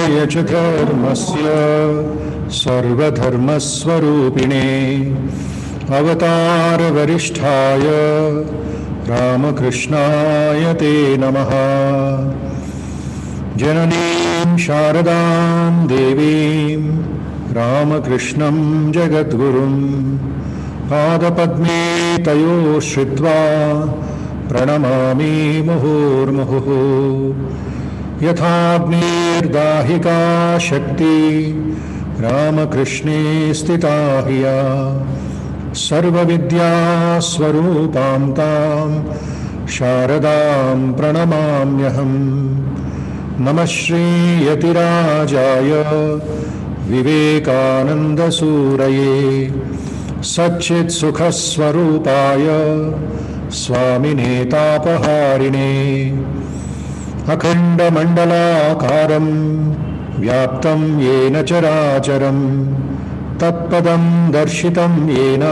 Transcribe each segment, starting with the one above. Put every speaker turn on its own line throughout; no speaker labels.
विनाशाय च धर्मस्य सर्वधर्मस्वरूपिणे अवतारवरिष्ठाय रामकृष्णाय ते नमः। जननीं शारदां देवीं रामकृष्णं जगद्गुरुं पादपद्मे तयोः श्रित्वा प्रणमामि मुहुर्मुहुः। यथाग्निर्दाहिका शक्ति रामकृष्णे स्थिता हिया सर्वविद्यास्वरूपां तां शारदां प्रणमाम्यहम्। नमः श्रीयतिराजाय विवेकानन्दसूरये सच्चित्सुखस्वरूपाय स्वामिने तापहारिणे अखण्डमण्डलाकारं व्याप्तं येन चराचरं तत्पदं दर्शितं येन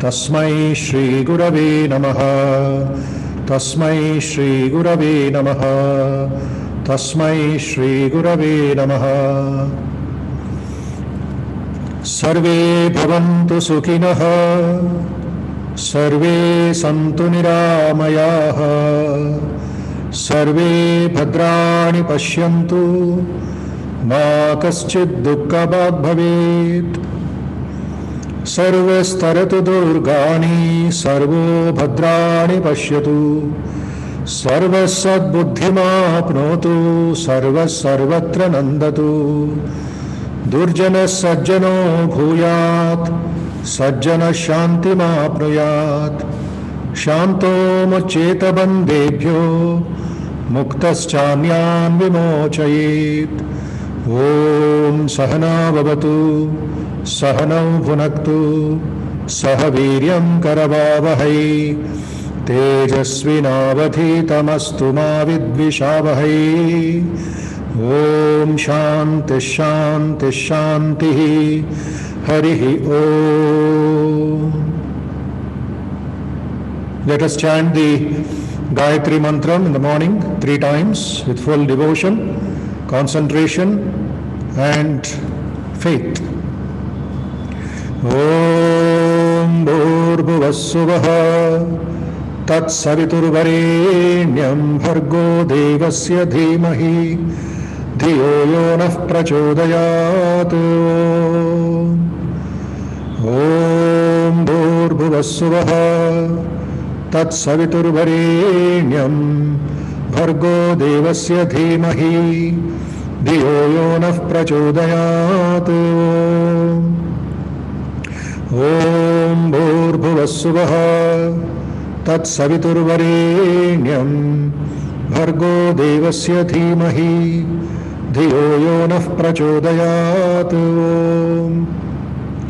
तस्मै श्रीगुरवे नमः। तस्मै श्रीगुरवे नमः। तस्मै श्रीगुरवे नमः। सर्वे भवन्तु सुखिनः सर्वे सन्तु निरामयाः सर्वे भद्राणि पश्यन्तु मा कश्चित् दुःखभाग् भवेत्। सर्वस्तरतु दुर्गाणि सर्वो भद्राणि पश्यतु सर्वसद्बुद्धिमाप्नोतु सर्वत्र नन्दतु। दुर्जनः सज्जनो भूयात् सज्जनः शान्तिमाप्नुयात् शान्तो मुच्येत बन्धेभ्यो मुक्तश्चान्यान् विमोचयेत्। ॐ सहना भवतु सहनौ भुनक्तु सह वीर्यं करवावहै तेजस्विनावधीतमस्तु मा विद्विषावहै। ॐ शान्तिः शान्तिः शान्तिः। हरिः ॐ। Let us chant the Gayatri Mantram in the morning 3 times with full devotion, concentration and faith. Om Bhurvasuvah Tatsaviturvarenyam Bhargo Devasya Dhimahi Dhiyo Yo Nः Prachodayat. Om Bhurvasuvah Tatsaviturvarenyam Bhargo Devasya Dhimahi Dhiyo Yo Nः Prachodayat. Om Bhurvasuvah Tatsaviturvarenyam Bhargo Devasya Dhimahi Dhiyo Yo Nः Prachodayat.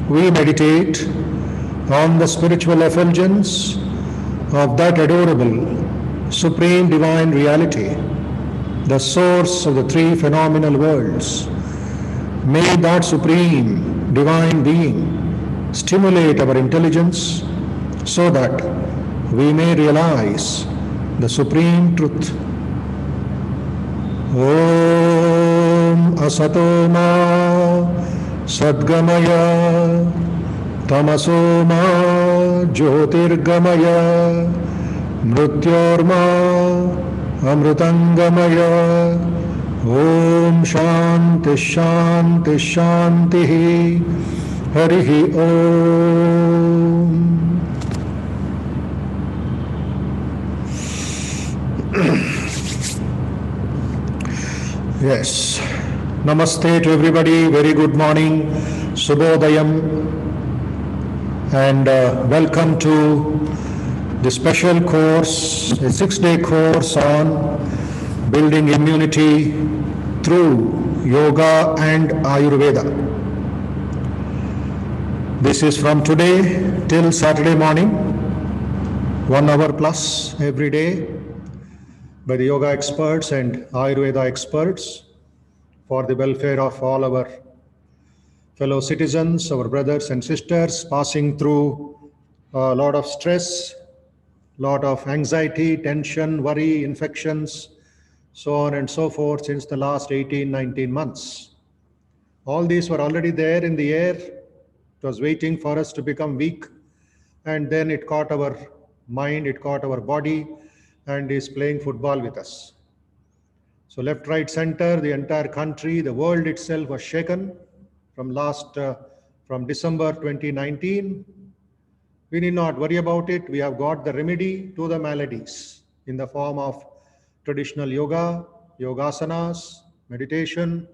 We meditate on the spiritual effulgence of that adorable, supreme divine reality, the source of the 3 phenomenal worlds. May that supreme divine being stimulate our intelligence so that we may realize the supreme truth. Om Asato Ma Sadgamaya Tamaso Ma Jyotirgamaya Mrityorma Amrutangamaya. Om Shanti Shanti Shanti. Harihi Om. Yes. Namaste to everybody. Very good morning. Subhodayam. And welcome to the special course, a 6-day course on building immunity through yoga and Ayurveda. This is from today till Saturday morning, 1 hour plus every day by the yoga experts and Ayurveda experts for the welfare of all our fellow citizens, our brothers and sisters passing through a lot of stress, lot of anxiety, tension, worry, infections. so on and so forth since the last 18, 19 months. All these were already there in the air. It was waiting for us to become weak. And then it caught our mind, it caught our body, and is playing football with us. So left, right, center, the entire country, the world itself was shaken from December 2019. We need not worry about it. We have got the remedy to the maladies in the form of traditional yoga, yogasanas, meditation,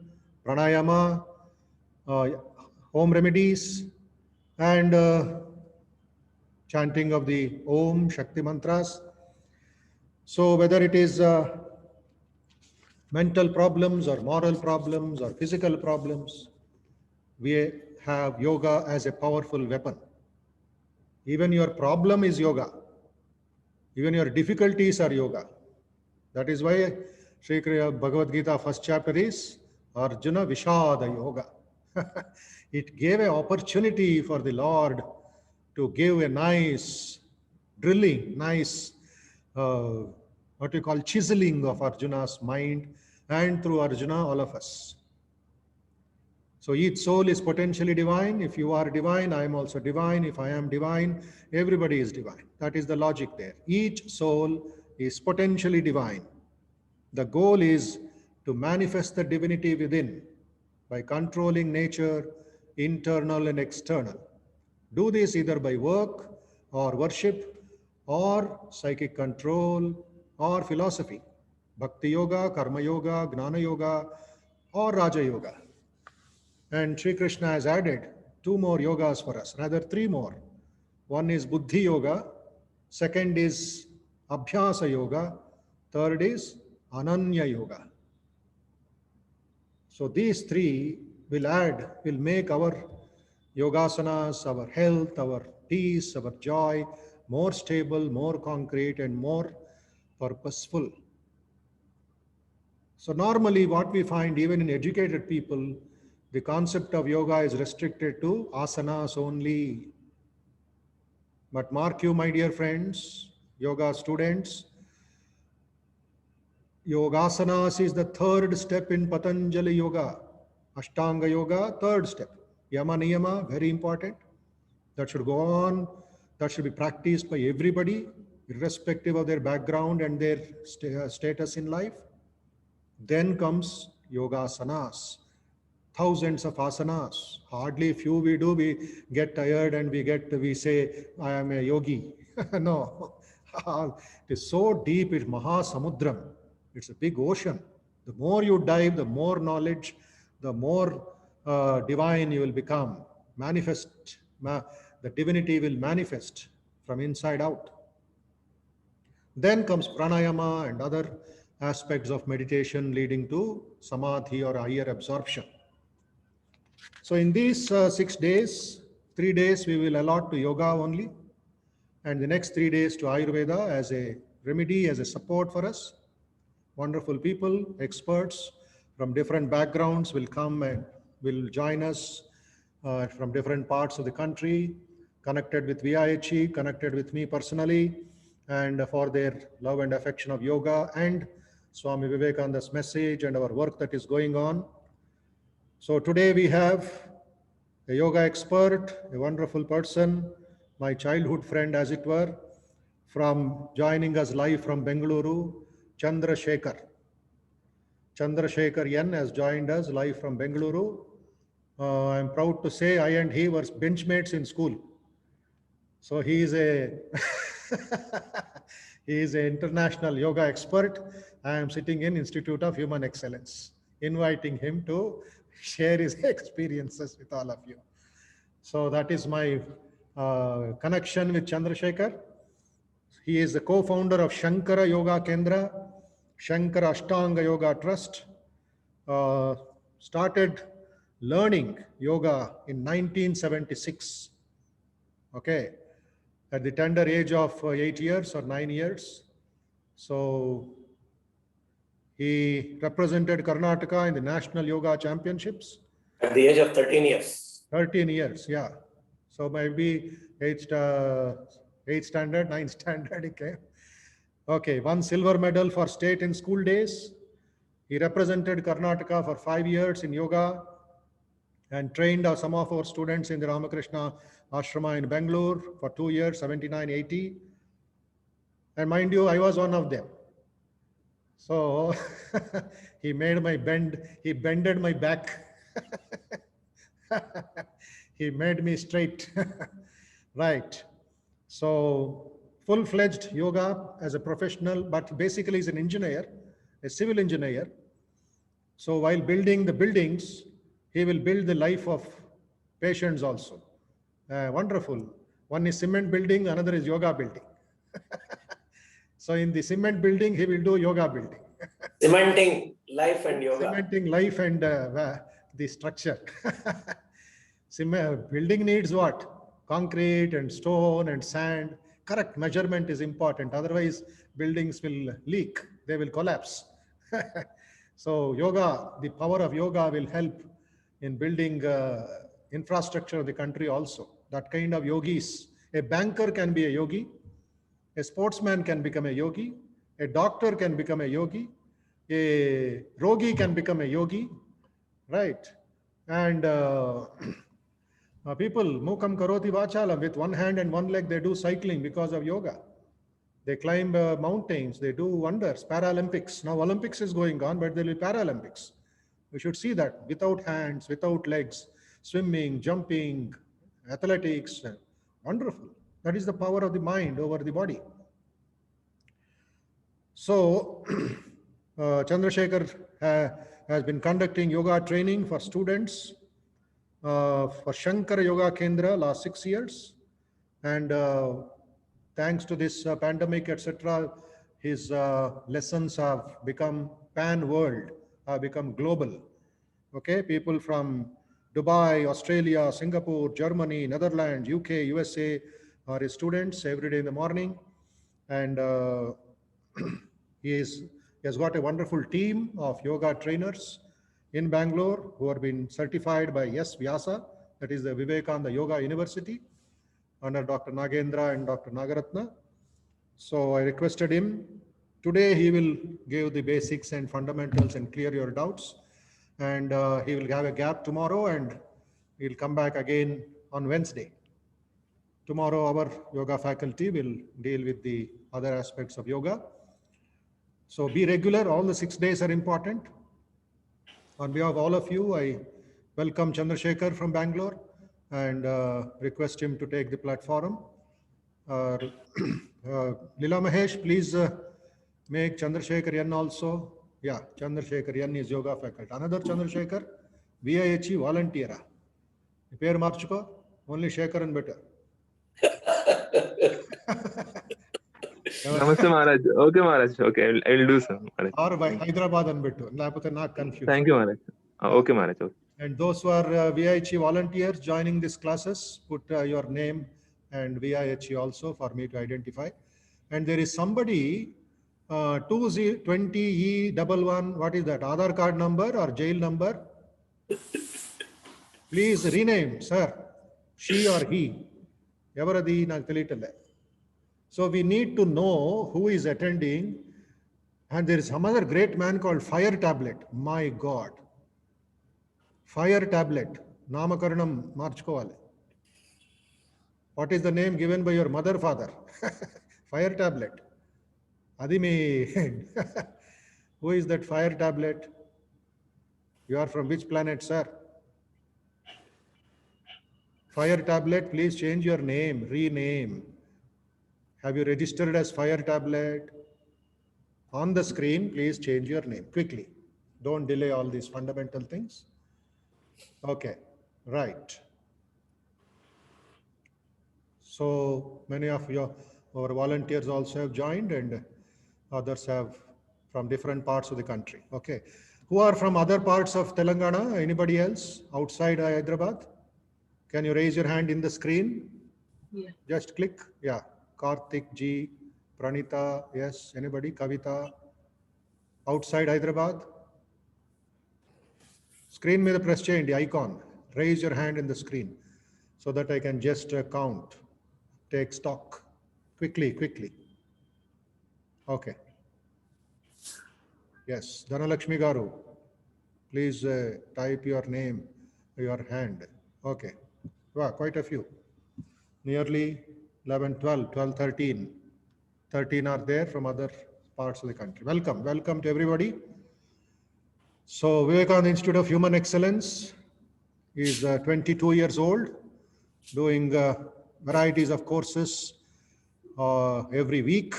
pranayama, uh, home remedies, and chanting of the Om Shakti mantras. So whether it is mental problems or moral problems or physical problems, we have yoga as a powerful weapon. Even your problem is yoga. Even your difficulties are yoga. That is why Sri Bhagavad Gita first chapter is Arjuna Vishada Yoga. It gave an opportunity for the Lord to give a nice drilling, nice what we call chiseling of Arjuna's mind, and through Arjuna, all of us. So each soul is potentially divine. If you are divine, I am also divine. If I am divine, everybody is divine. That is the logic there. Each soul is potentially divine. The goal is to manifest the divinity within by controlling nature, internal and external. Do this either by work or worship or psychic control or philosophy. Bhakti Yoga, Karma Yoga, Gnana Yoga, or Raja Yoga. And Sri Krishna has added 2 more yogas for us, rather 3 more. One is Buddhi Yoga, second is Abhyasa Yoga, third is Ananya Yoga. So these 3 will make our yogasanas, our health, our peace, our joy more stable, more concrete, and more purposeful. So normally what we find even in educated people, the concept of yoga is restricted to asanas only. But mark you, my dear friends, yoga students, yogasanas is the 3rd step in Patanjali Yoga. Ashtanga Yoga, 3rd step. Yama Niyama, very important. That should go on. That should be practiced by everybody, irrespective of their background and their status in life. Then comes yogasanas. Thousands of asanas. Hardly few we do, we get tired and we say, I am a yogi. No. It is so deep, it's Mahasamudram. It's a big ocean. The more you dive, the more knowledge, the more divine you will become. The divinity will manifest from inside out. Then comes pranayama and other aspects of meditation leading to samadhi or higher absorption. So in these 6 days, 3 days we will allot to yoga only, and the next 3 days to Ayurveda as a remedy, as a support for us. Wonderful people, experts from different backgrounds will come and will join us from different parts of the country, connected with VIHE, connected with me personally, and for their love and affection of yoga and Swami Vivekananda's message and our work that is going on. So today we have a yoga expert, a wonderful person, my childhood friend as it were, from joining us live from Bengaluru, Chandrasekhar. Chandrasekhar N has joined us live from Bengaluru. I'm proud to say I and he were benchmates in school. So he is a he is an international yoga expert. I am sitting in Institute of Human Excellence, inviting him to share his experiences with all of you. So that is my connection with Chandrasekhar. He is the co-founder of Shankara Yoga Kendra, Shankara Ashtanga Yoga Trust. Started learning yoga in 1976. Okay, at the tender age of 8 years or 9 years. So he represented Karnataka in the National Yoga Championships.
At the age of 13 years.
13 years, yeah. So maybe 8th standard, 9th standard he came. Okay, won silver medal for state in school days. He represented Karnataka for 5 years in yoga and trained some of our students in the Ramakrishna Ashrama in Bangalore for 2 years, 79, 80. And mind you, I was one of them. So he bended my back. He made me straight. Right. So full-fledged yoga as a professional, but basically he's an engineer, a civil engineer. So while building the buildings, he will build the life of patients also. Wonderful. One is cement building, another is yoga building. So in the cement building, he will do yoga building.
Cementing life and yoga.
Cementing life and the structure. Building needs what? Concrete and stone and sand. Correct measurement is important. Otherwise, buildings will leak. They will collapse. So yoga, the power of yoga will help in building infrastructure of the country also. That kind of yogis. A banker can be a yogi. A sportsman can become a yogi. A doctor can become a yogi. A rogi can become a yogi. Right. And people, mukam karoti vachalam, with one hand and one leg, they do cycling because of yoga. They climb mountains, they do wonders. Paralympics. Now Olympics is going on, but there will be Paralympics. We should see that without hands, without legs, swimming, jumping, athletics. Wonderful. That is the power of the mind over the body. So Chandrasekhar has been conducting yoga training for students for Shankara Yoga Kendra last 6 years. And thanks to this pandemic, etc., his lessons have become pan-world, have become global. Okay, people from Dubai, Australia, Singapore, Germany, Netherlands, UK, USA are his students every day in the morning. And he has got a wonderful team of yoga trainers in Bangalore who have been certified by Yes Vyasa, that is the Vivekananda Yoga University, under Dr. Nagendra and Dr. Nagaratna. So I requested him. Today he will give the basics and fundamentals and clear your doubts. And he will have a gap tomorrow and he'll come back again on Wednesday. Tomorrow our yoga faculty will deal with the other aspects of yoga. So be regular, all the 6 days are important. On behalf of all of you, I welcome Chandrasekhar from Bangalore and request him to take the platform. Lila Mahesh, please make Chandrasekhar Yan also. Yeah, Chandrasekhar Yan is yoga faculty. Another Chandrasekhar, VIHE volunteer. Pair Marchuko, only Shekhar and better.
Namaste Maharaj. Okay Maharaj. Okay, I will do so. Maharaj.
Or by Hyderabad and better. Not confused.
Thank you Maharaj. Okay Maharaj. Okay.
And those who are VIHE volunteers joining these classes, put your name and VIHE also for me to identify. And there is somebody 20E11, what is that? Aadhaar card number or jail number? Please rename, sir. She or he. Yavaradi నాకు తెలియటలే. So we need to know who is attending. And there is some other great man called Fire Tablet. My God. Fire Tablet. Namakaranam marchukovali. What is the name given by your mother, father? Fire Tablet. Adimi. Who is that Fire Tablet? You are from which planet, sir? Fire Tablet, please change your name, rename. Have you registered as Fire Tablet? On the screen, please change your name quickly. Don't delay all these fundamental things. Okay, right. So many of our volunteers also have joined and others have from different parts of the country. Okay. Who are from other parts of Telangana? Anybody else outside Hyderabad? Can you raise your hand in the screen? Yeah. Just click. Yeah. Karthik G, Pranita, yes. Anybody? Kavita? Outside Hyderabad? Screen మీద press చేయండి icon. Raise your hand in the screen so that I can just count. Take stock. Quickly. Okay. Yes, Dhanalakshmi Garu, please type your name, your hand. Okay. Wow, quite a few. Nearly 11, 12, 12, 13. 13 are there from other parts of the country. Welcome, welcome to everybody. So Vivekananda Institute of Human Excellence is 22 years old, doing varieties of courses every week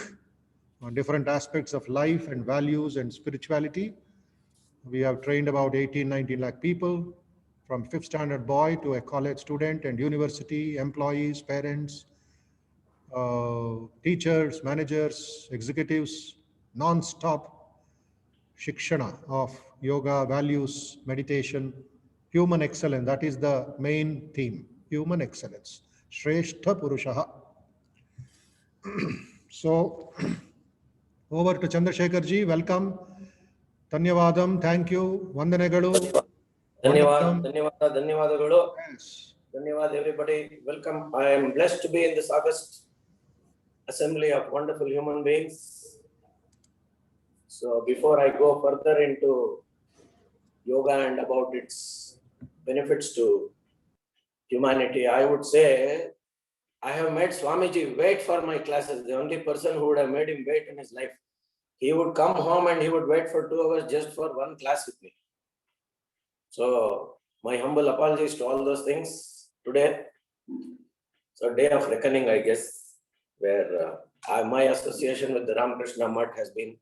on different aspects of life and values and spirituality. We have trained about 18, 19 lakh people, from 5th standard boy to a college student and university, employees, parents, teachers, managers, executives, non-stop shikshana of yoga, values, meditation, human excellence. That is the main theme, human excellence. Shrestha Purushaha. So, over to Chandrasekhar ji. Welcome. Dhanyavadam. Thank you. Vandanagalu. Vanakkam.
Dhanyawad.
Yes.
Dhanyawad, everybody. Welcome. I am blessed to be in this August assembly of wonderful human beings. So before I go further into yoga and about its benefits to humanity, I would say I have made Swamiji wait for my classes. The only person who would have made him wait in his life. He would come home and he would wait for 2 hours just for one class with me. So my humble apologies to all those things today. So day of reckoning, I guess, where my association with the Ramakrishna Mutt has been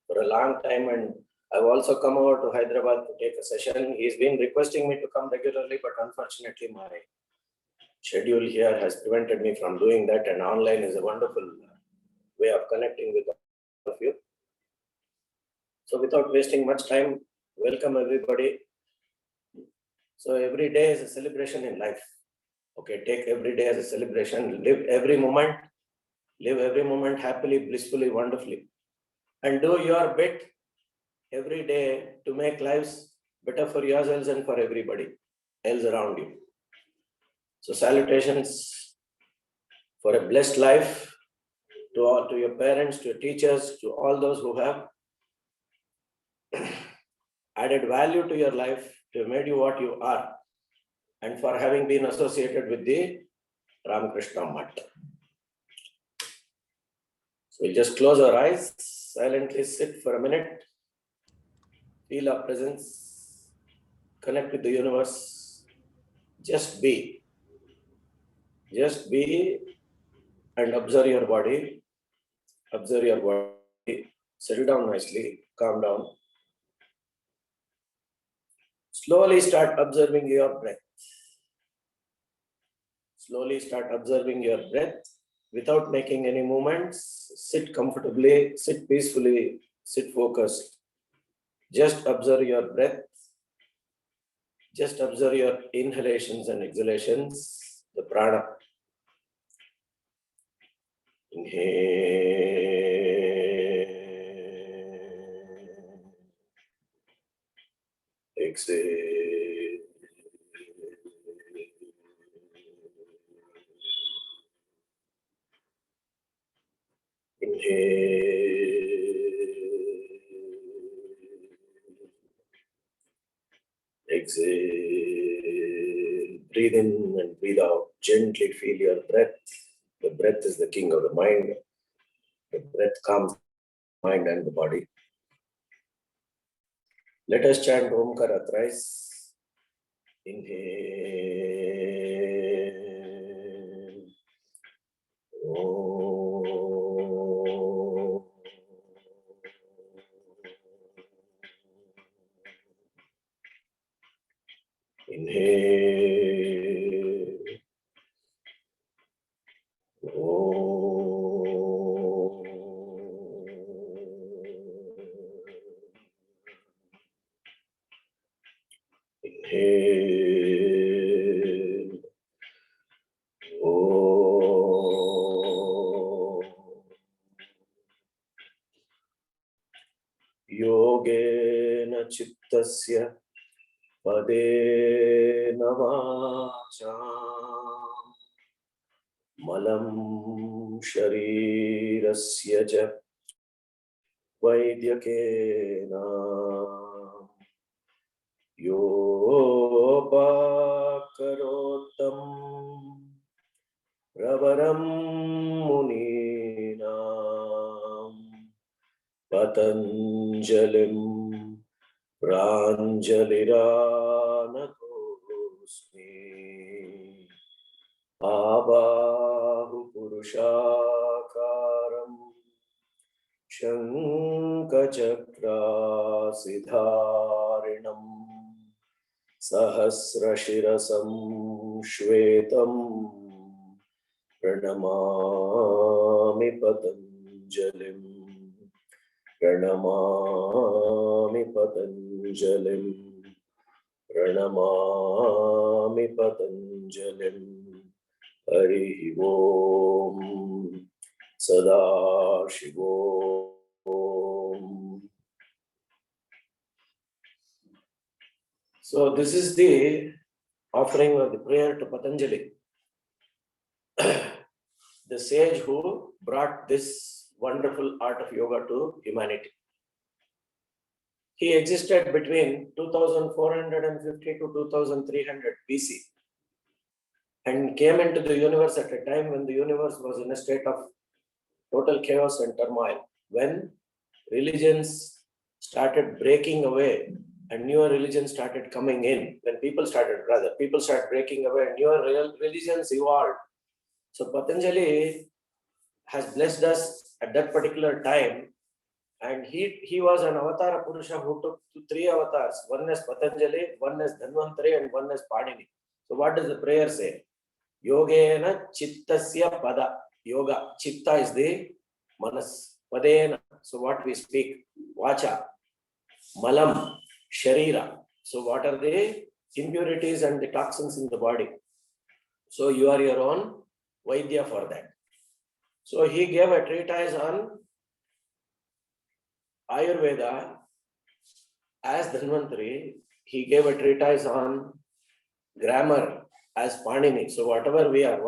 for a long time, and I've also come over to Hyderabad to take a session. He's been requesting me to come regularly, but unfortunately my schedule here has prevented me from doing that, and online is a wonderful way of connecting with all of you. So without wasting much time, welcome everybody. So every day is a celebration in life. Okay, take every day as a celebration, live every moment happily, blissfully, wonderfully. And do your bit every day to make lives better for yourselves and for everybody else around you. So salutations for a blessed life to your parents, to your teachers, to all those who have added value to your life, to have made you what you are, and for having been associated with the Ramakrishna Mutt. So we'll just close our eyes, silently sit for a minute, feel our presence, connect with the universe, just be and observe your body, settle down nicely, calm down. Slowly start observing your breath. Slowly start observing your breath without making any movements. Sit comfortably, sit peacefully, sit focused. Just observe your breath. Just observe your inhalations and exhalations, the prana. Inhale. Exhale. Exhale. Breathe in and breathe out. Gently feel your breath. The breath is the king of the mind. The breath calms the mind and the body. Let us chant Omkara thrice. Inhale. Om. Inhale. Om. Inhale. Om. Yogena chittasya padena vacha malam sharirasya ja Vaidyakena Yopakarotam Ravaram Muninam Patanjalim Pranjaliranatosmi Abahu Purushakaram Shankachakrasidharinam Sahasrashirasam Shvetam Pranamami Patanjalim Pranamami Patanjalim Pranamami Patanjalim Hari Om Sadashivom. So this is the offering of the prayer to Patanjali, the sage who brought this wonderful art of yoga to humanity. He existed between 2450 to 2300 BC and came into the universe at a time when the universe was in a state of total chaos and turmoil, when religions started breaking away and newer religions started coming in, when people started breaking away and newer religions evolved. So Patanjali has blessed us at that particular time, and he was an Avatara Purusha who took 3 avatars, one as Patanjali, one as Dhanvantari, and one as Panini. So what does the prayer say? Yogena Chittasya Pada. Yoga, Chitta is the Manas. Padena, so what we speak. Vacha, Malam, Sharira. So what are the impurities and the toxins in the body? So you are your own Vaidya for that. So he gave a treatise on Ayurveda as Dhanvantari. He gave a treatise on grammar as Panini. So whatever we are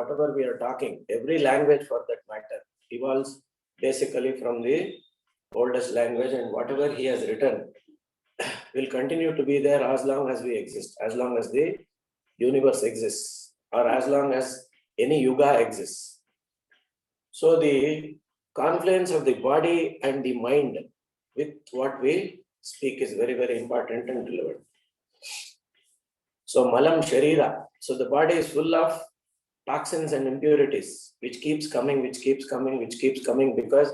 talking, every language for that matter evolves basically from the oldest language, and whatever he has written will continue to be there as long as we exist, as long as the universe exists, or as long as any yuga exists. So the confluence of the body and the mind with what we speak is very, very important and relevant. So Malam Sharira. So the body is full of toxins and impurities, which keeps coming, because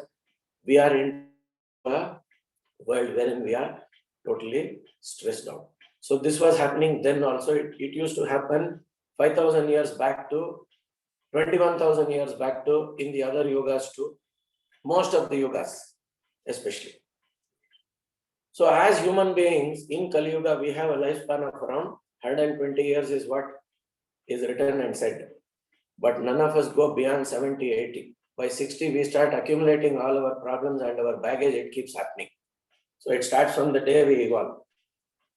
we are in a world wherein we are totally stressed out. So this was happening then also. It used to happen 5,000 years back to 21,000 years back to in the other yogas too. Most of the yogas, especially. So as human beings in Kali Yuga, we have a lifespan of around 120 years is what is written and said. But none of us go beyond 70, 80. By 60, we start accumulating all our problems and our baggage. It keeps happening. So it starts from the day we evolve.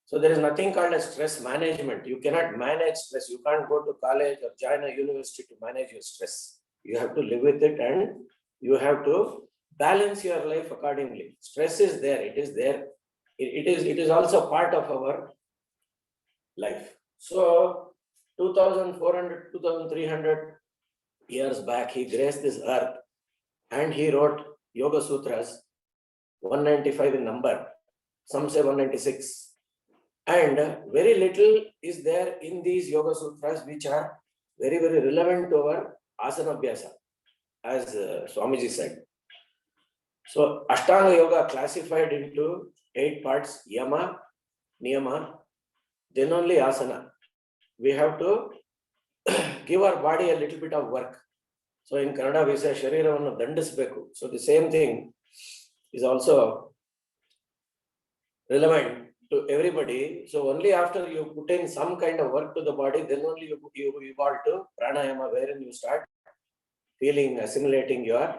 So there is nothing called as stress management. You cannot manage stress. You can't go to college or join a university to manage your stress. You have to live with it, and you have to balance your life accordingly. Stress is there. It is there. It is also part of our life. So 2,400, 2,300 years back, he graced this earth and he wrote Yoga Sutras, 195 in number, some say 196. And very little is there in these Yoga Sutras which are very, very relevant to our Asana Abhyasa, as Swamiji said. So Ashtanga Yoga classified into 8 parts: Yama, Niyama, then only Asana. We have to give our body a little bit of work. So in Kannada we say Shariravannu dandisbeku. So the same thing is also relevant to everybody. So only after you put in some kind of work to the body, then only you evolve to pranayama, wherein you start feeling, assimilating your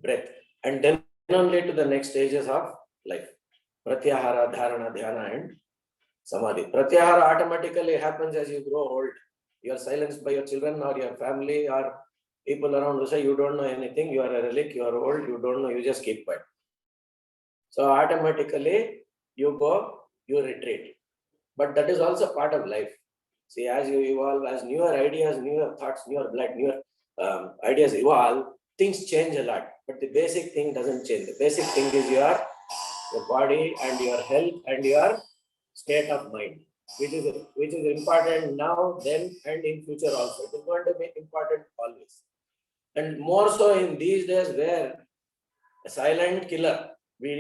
breath, and then only to the next stages of life: pratyahara, dharana, dhyana, and samadhi. Pratyahara automatically happens as you grow old. You are silenced by your children or your family or people around who say you don't know anything, you are a relic, you are old, you don't know, you just keep quiet. So automatically you go, you retreat. But that is also part of life. See, as you evolve, as newer ideas, newer thoughts, newer blood, newer ideas evolve, things change a lot. But the basic thing doesn't change. The basic thing is your body and your health and your state of mind, which is important now, then, and in future also. It is going to be important always. And more so in these days where a silent killer, we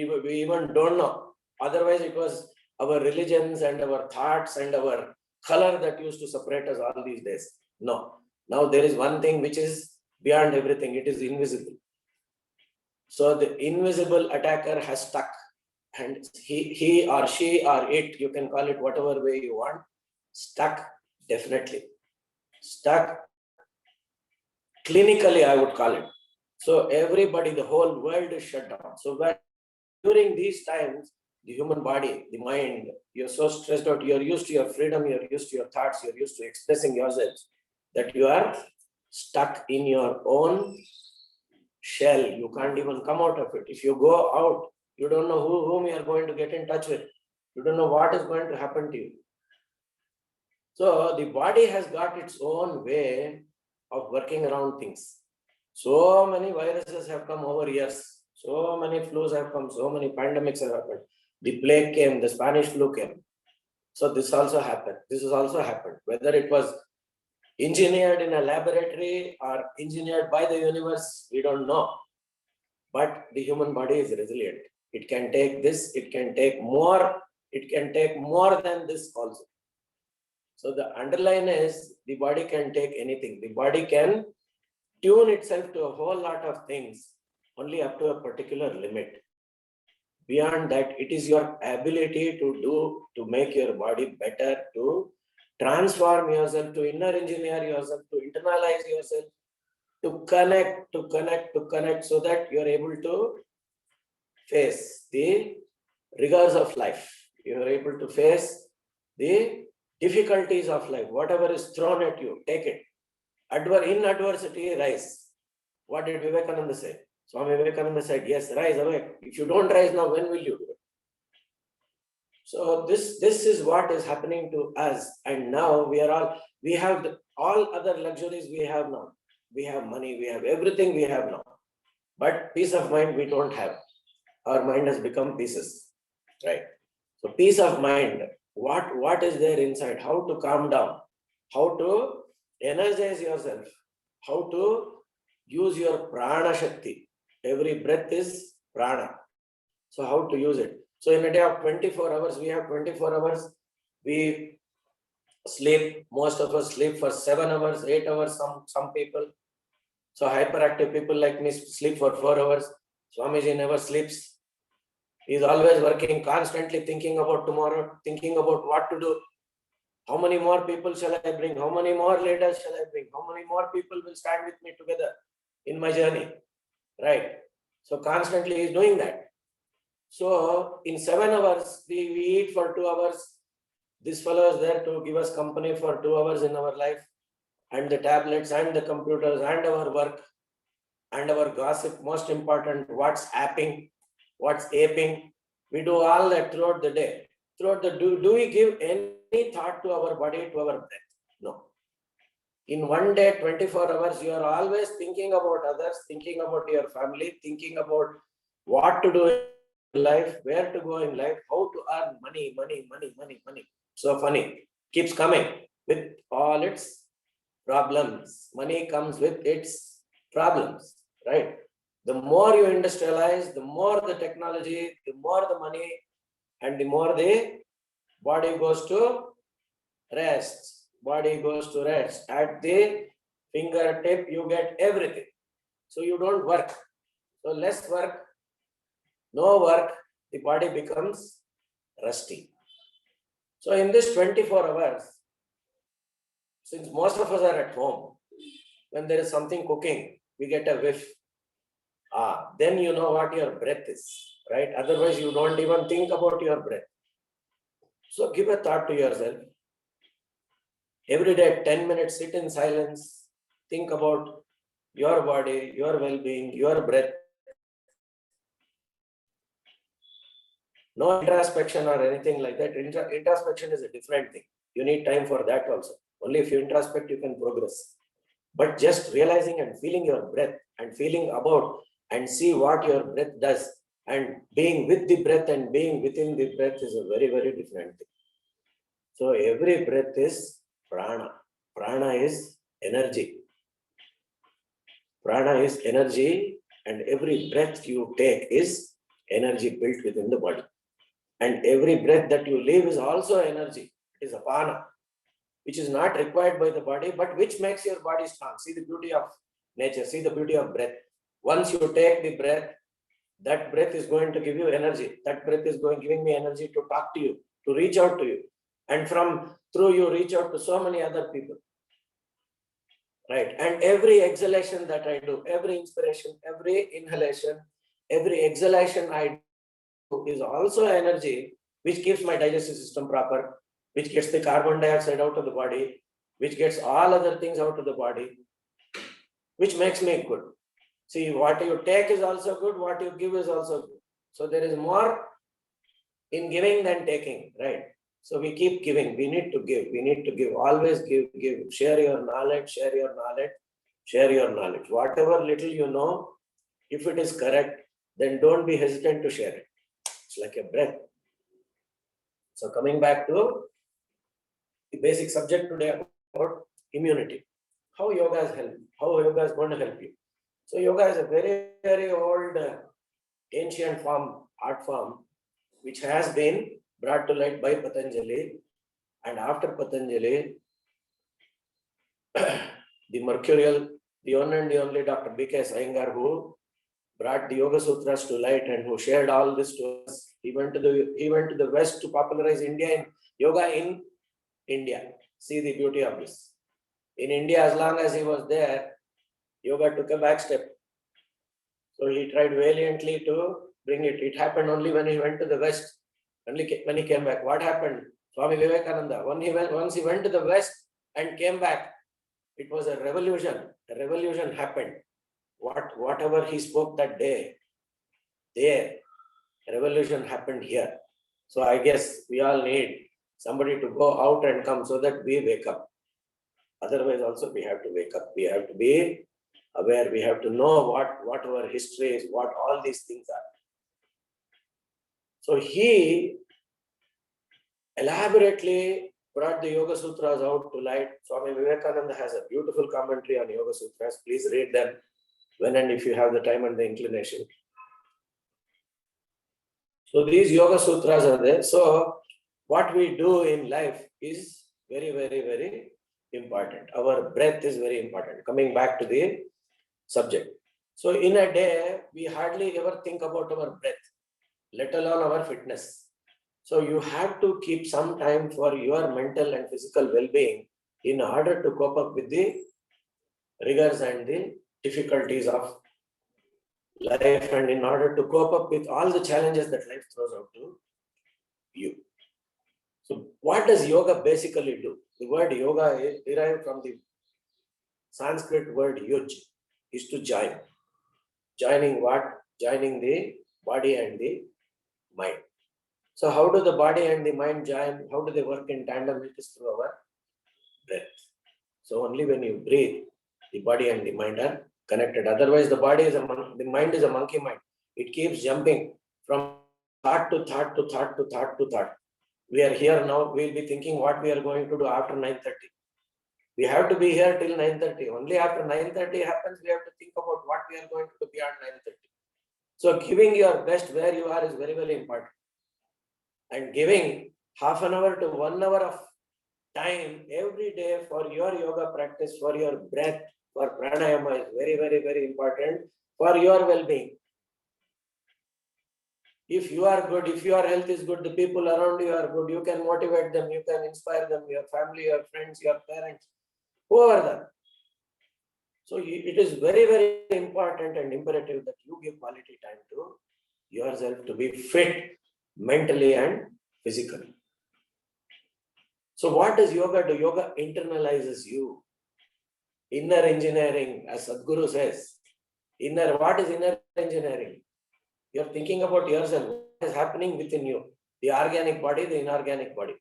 even don't know. Otherwise, it was our religions and our thoughts and our color that used to separate us all these days. No. Now there is one thing which is beyond everything. It is invisible. So the invisible attacker has stuck. And he or she or it, you can call it whatever way you want, stuck, definitely. Stuck clinically, I would call it. So everybody, the whole world is shut down. So during these times, the human body, the mind, you're so stressed out, you're used to your freedom, you're used to your thoughts, you're used to expressing yourself, that you are stuck in your own shell. You can't even come out of it. If you go out, you don't know whom you are going to get in touch with. You don't know what is going to happen to you. So the body has got its own way of working around things. So many viruses have come over years. So many flus have come. So many pandemics have happened. The plague came. The Spanish flu came. So this also happened. This has also happened. Whether it was engineered in a laboratory or engineered by the universe, we don't know. But the human body is resilient. It can take this. It can take more. It can take more than this also. So the underline is the body can take anything. The body can tune itself to a whole lot of things only up to a particular limit. Beyond that, it is your ability to make your body better, to transform yourself, to inner engineer yourself, to internalize yourself, to connect so that you are able to face the rigors of life. You are able to face the difficulties of life. Whatever is thrown at you, take it. In adversity, rise. What did Vivekananda say? Swami Vivekananda said, yes, rise awake. If you don't rise now, when will you do it? So this is what is happening to us. And now we have all other luxuries we have now. We have money, we have everything we have now. But peace of mind we don't have. Our mind has become pieces, right? So peace of mind, what is there inside? How to calm down? How to energize yourself? How to use your prana shakti? Every breath is prana. So how to use it? So in a day of 24 hours, we have 24 hours. We sleep, most of us sleep for 7 hours, 8 hours, some people. So hyperactive people like me sleep for 4 hours. Swamiji never sleeps. He is always working, constantly thinking about tomorrow, thinking about what to do. How many more people shall I bring? How many more leaders shall I bring? How many more people will stand with me together in my journey? Right? So constantly he is doing that. So in 7 hours, we eat for 2 hours. This fellow is there to give us company for 2 hours in our life. And the tablets and the computers and our work and our gossip, most important, what's apping, what's aping. We do all that throughout the day. Do we give any thought to our body, to our breath? No. In one day, 24 hours, you are always thinking about others, thinking about your family, thinking about what to do in life, where to go in life, how to earn money. So funny, keeps coming with all its problems. Money comes with its problems, right? The more you industrialize, the more the technology, the more the money, and the more the body goes to rest. Body goes to rest. At the fingertip, you get everything. So you don't work. So less work, no work, the body becomes rusty. So in this 24 hours, since most of us are at home, when there is something cooking, we get a whiff. Then you know what your breath is, right? Otherwise, you don't even think about your breath. So give a thought to yourself. Every day, 10 minutes, sit in silence. Think about your body, your well-being, your breath. No introspection or anything like that. Introspection is a different thing. You need time for that also. Only if you introspect, you can progress. But just realizing and feeling your breath and feeling about and see what your breath does and being with the breath and being within the breath is a very, very different thing. So every breath is prana. Prana is energy. Prana is energy, and every breath you take is energy built within the body. And every breath that you leave is also energy. It is apana, which is not required by the body, but which makes your body strong. See the beauty of nature, see the beauty of breath. Once you take the breath, that breath is going to give you energy. That breath is giving me energy to talk to you, to reach out to you. And through you reach out to so many other people. Right. And every exhalation that I do, every inspiration, every inhalation, every exhalation I do is also energy, which keeps my digestive system proper, which gets the carbon dioxide out of the body, which gets all other things out of the body, which makes me good. See, what you take is also good, what you give is also good. So there is more in giving than taking, right? So we keep giving, we need to give, always give, share your knowledge, share your knowledge, share your knowledge. Whatever little you know, if it is correct, then don't be hesitant to share it. It's like a breath. So coming back to the basic subject today about immunity. How yoga is helping, how yoga is going to help you. So yoga is a very, very old, ancient art form, which has been brought to light by Patanjali. And after Patanjali, the mercurial, the one and the only Dr. B.K. Iyengar, who brought the Yoga Sutras to light and who shared all this to us. He went to the West to popularize yoga in India. See the beauty of this. In India, as long as he was there, yoga took a back step. So he tried valiantly to bring it. It happened only when he went to the West. Only when he came back. What happened? Swami Vivekananda, once he went to the West and came back, it was a revolution. A revolution happened. Whatever he spoke that day, a revolution happened here. So I guess we all need somebody to go out and come so that we wake up. Otherwise also we have to wake up. We have to be aware. We have to know what our history is, what all these things are. So he elaborately brought the Yoga Sutras out to light. Swami Vivekananda has a beautiful commentary on Yoga Sutras. Please read them when and if you have the time and the inclination. So these Yoga Sutras are there. So what we do in life is very, very, very important. Our breath is very important. Coming back to the subject. So in a day, we hardly ever think about our breath, let alone our fitness. So you have to keep some time for your mental and physical well-being in order to cope up with the rigors and the difficulties of life, and in order to cope up with all the challenges that life throws out to you. So what does yoga basically do? The word yoga is derived from the Sanskrit word yuj, is to join. Joining what? Joining the body and the mind. So how do the body and the mind join? How do they work in tandem? It is through our breath. So only when you breathe, the body and the mind are connected. Otherwise, the mind is a monkey mind. It keeps jumping from thought to thought to thought to thought to thought. We are here now. We'll be thinking what we are going to do after 9:30. We have to be here till 9:30. Only after 9:30 happens, we have to think about what we are going to do beyond 9:30. So giving your best where you are is very, very important. And giving half an hour to 1 hour of time every day for your yoga practice, for your breath, for pranayama is very, very, very important for your well-being. If you are good, if your health is good, the people around you are good, you can motivate them, you can inspire them, your family, your friends, your parents, whoever them. So it is very, very important and imperative that you give quality time to yourself to be fit mentally and physically. So what does yoga do? Yoga internalizes you. Inner engineering, as Sadhguru says. What is inner engineering? You're thinking about yourself. is happening within you. The organic body, the inorganic body.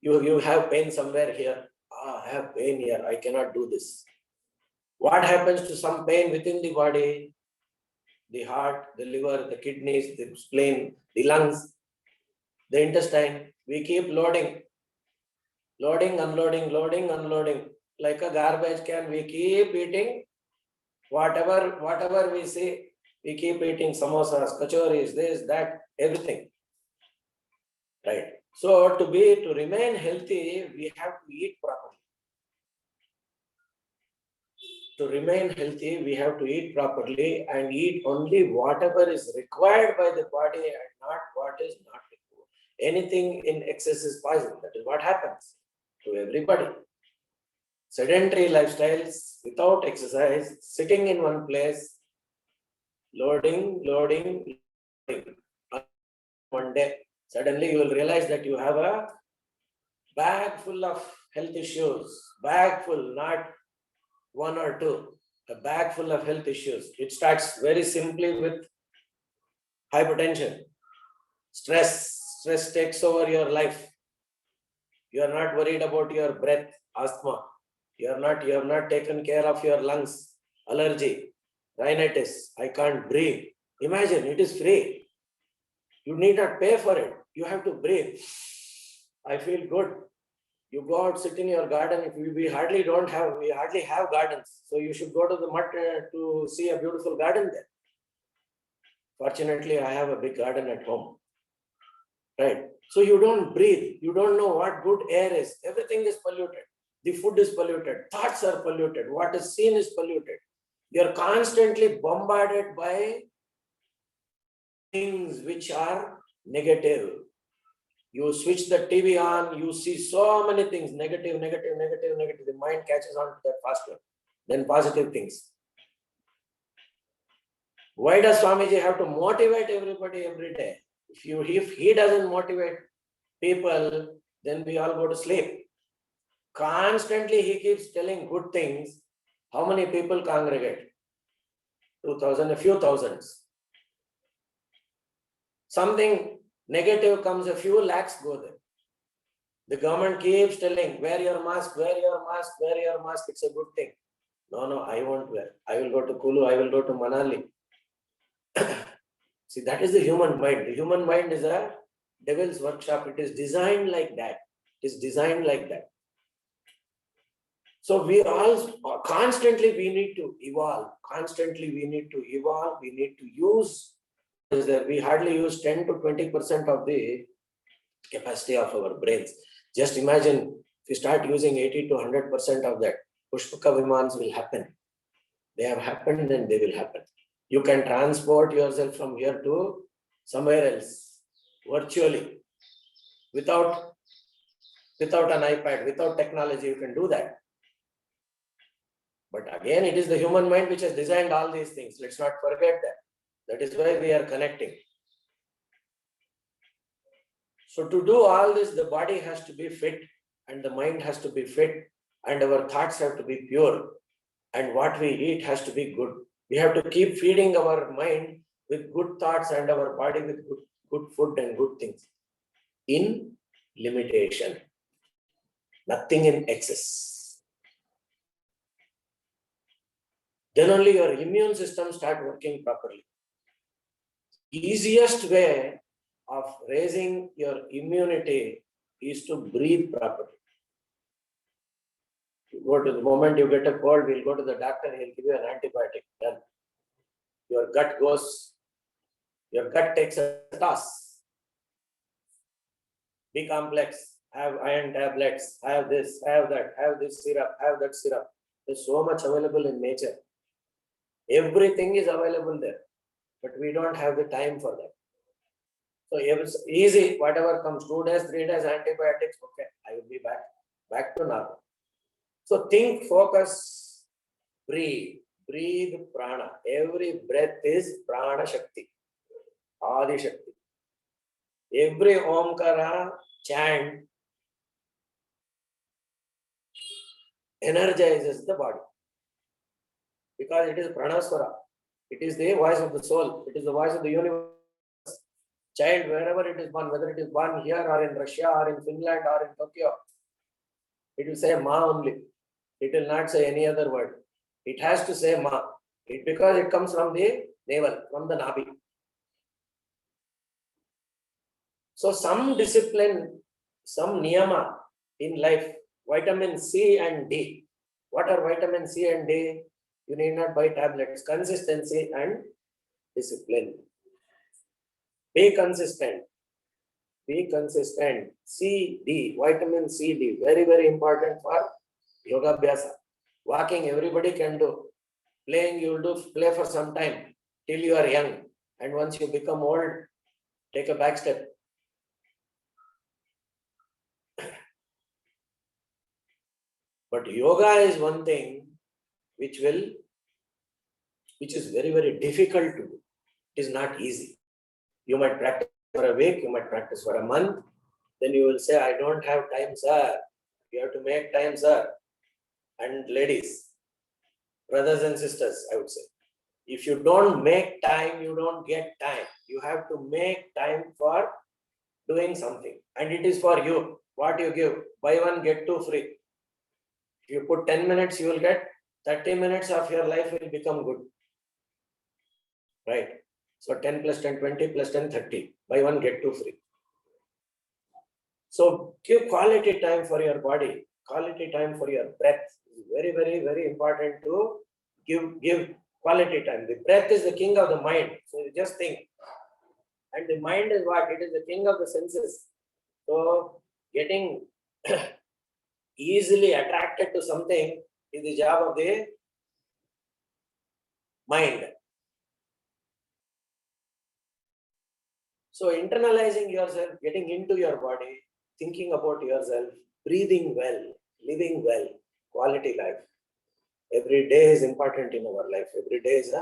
You have pain somewhere here. I have pain here. I cannot do this. What happens to some pain within the body? The heart, the liver, the kidneys, the spleen, the lungs, the intestine. We keep loading, unloading. Like a garbage can, we keep eating whatever we see. We keep eating samosas, kachoris, this, that, everything. Right. So to remain healthy, we have to eat properly. To remain healthy, we have to eat properly and eat only whatever is required by the body and not what is not required. Anything in excess is poison. That is what happens to everybody. Sedentary lifestyles without exercise, sitting in one place, loading. One day, suddenly you will realize that you have a bag full of health issues, bag full, not one or two, a bag full of health issues. It starts very simply with hypertension. Stress takes over your life. You are not worried about your breath, asthma. You have not taken care of your lungs, allergy, rhinitis. I can't breathe. Imagine, it is free. You need not pay for it. You have to breathe. I feel good. You go out, sit in your garden. If we hardly have gardens. So you should go to the mud to see a beautiful garden there. Fortunately, I have a big garden at home. Right. So you don't breathe. You don't know what good air is. Everything is polluted. The food is polluted. Thoughts are polluted. What is seen is polluted. You're constantly bombarded by things which are negative. You switch the TV on, you see so many things, negative. The mind catches on to that faster than positive things. Why does Swamiji have to motivate everybody every day? If he doesn't motivate people, then we all go to sleep. Constantly he keeps telling good things. How many people congregate? 2,000, a few thousands. Something negative comes, a few lakhs go there. The government keeps telling, wear your mask. It's a good thing. No, I won't wear. I will go to Kulu, I will go to Manali. See, that is the human mind. The human mind is a devil's workshop. It is designed like that. So we all constantly we need to evolve. We need to use. We hardly use 10 to 20% of the capacity of our brains. Just imagine if you start using 80 to 100% of that, Pushpaka Vimans will happen. They have happened and they will happen. You can transport yourself from here to somewhere else virtually without an iPad, without technology. You can do that. But again, it is the human mind which has designed all these things. Let's not forget that. That is why we are connecting. So to do all this, the body has to be fit and the mind has to be fit and our thoughts have to be pure and what we eat has to be good. We have to keep feeding our mind with good thoughts and our body with good food and good things. In limitation. Nothing in excess. Then only your immune system starts working properly. Easiest way of raising your immunity is to breathe properly. You go to the moment you get a cold, we'll go to the doctor, he'll give you an antibiotic. Done. Your gut takes a toss. Be complex, have iron tablets, have this, have that, have this syrup, have that syrup. There's so much available in nature. Everything is available there, but we don't have the time for that. So it's easy, whatever comes, 2 days, 3 days, antibiotics, okay, I will be back to normal. So think, focus, breathe prana. Every breath is prana shakti, Adi Shakti. Every Omkara chant energizes the body because it is pranaswara. It is the voice of the soul. It is the voice of the universe. child, wherever it is born, whether it is born here or in Russia or in Finland or in Tokyo, it will say Ma only. It will not say any other word. It has to say Ma. Because it comes from the navel, from the Nabi. So some discipline, some niyama in life, vitamin C and D. What are vitamin C and D? You need not buy tablets. Consistency and discipline. Be consistent. Be consistent. C, D, vitamin C, D, very, very important for yoga abhyasa. Walking, everybody can do. Playing, you will do play for some time till you are young. And once you become old, take a back step. But yoga is one thing which is very, very difficult to do. It is not easy. You might practice for a week, you might practice for a month. Then you will say, I don't have time, sir. You have to make time, sir. And ladies, brothers and sisters, I would say, if you don't make time, you don't get time. You have to make time for doing something. And it is for you. What you give, buy one, get two free. If you put 10 minutes, you will get 30 minutes of your life will become good. Right? So 10 plus 10, 20 plus 10, 30. Buy one, get two free. So give quality time for your body, quality time for your breath. It's very, very, very important to give quality time. The breath is the king of the mind. So you just think. And the mind is what? It is the king of the senses. So getting easily attracted to something is the job of the mind. So internalizing yourself, getting into your body, thinking about yourself, breathing well, living well, quality life. Every day is important in our life. Every day is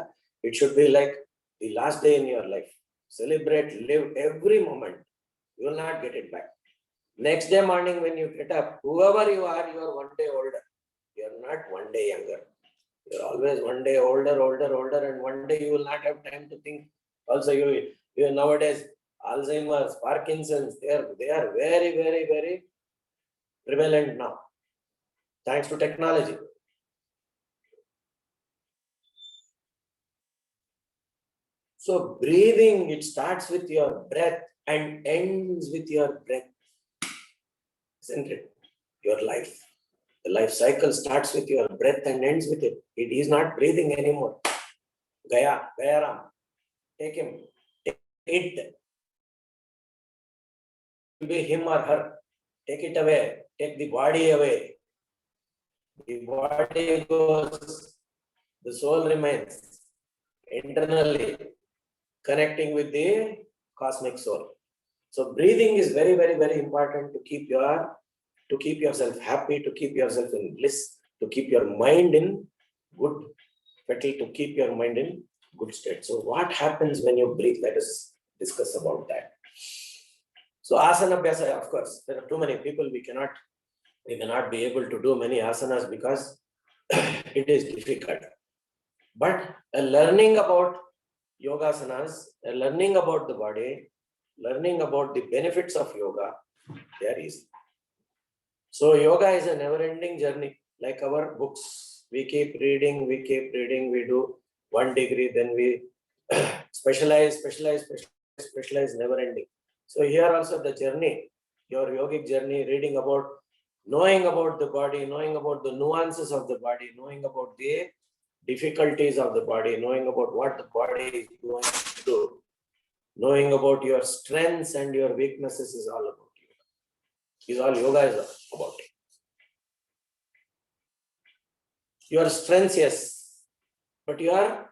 it should be like the last day in your life. Celebrate, live every moment. You will not get it back. Next day morning when you get up, whoever you are 1 day older. You are not 1 day younger. You are always 1 day older, and 1 day you will not have time to think. Also, you nowadays Alzheimer's, Parkinson's, they are very, very, very prevalent now, thanks to technology. So breathing, it starts with your breath and ends with your breath. Isn't it? Your life. The life cycle starts with your breath and ends with it. It is not breathing anymore. Gaya Ram. Take him. Take it. It will be him or her. Take it away. Take the body away. The body goes. The soul remains internally connecting with the cosmic soul. So breathing is very, very, very important to keep yourself happy, to keep yourself in bliss, to keep your mind in good fettle, to keep your mind in good state. So what happens when you breathe? Let us discuss about that. So asana abhyasa, of course, there are too many people. We cannot be able to do many asanas because it is difficult. But learning about yogasanas, learning about the body, learning about the benefits of yoga, they are easy. So yoga is a never-ending journey, like our books. We keep reading, we do 1 degree, then we specialize, never-ending. So here also the journey, your yogic journey, knowing about the body, knowing about the nuances of the body, knowing about the difficulties of the body, knowing about what the body is going to do, knowing about your strengths and your weaknesses is all about yoga. Is all yoga is about it. Your strengths, yes, but your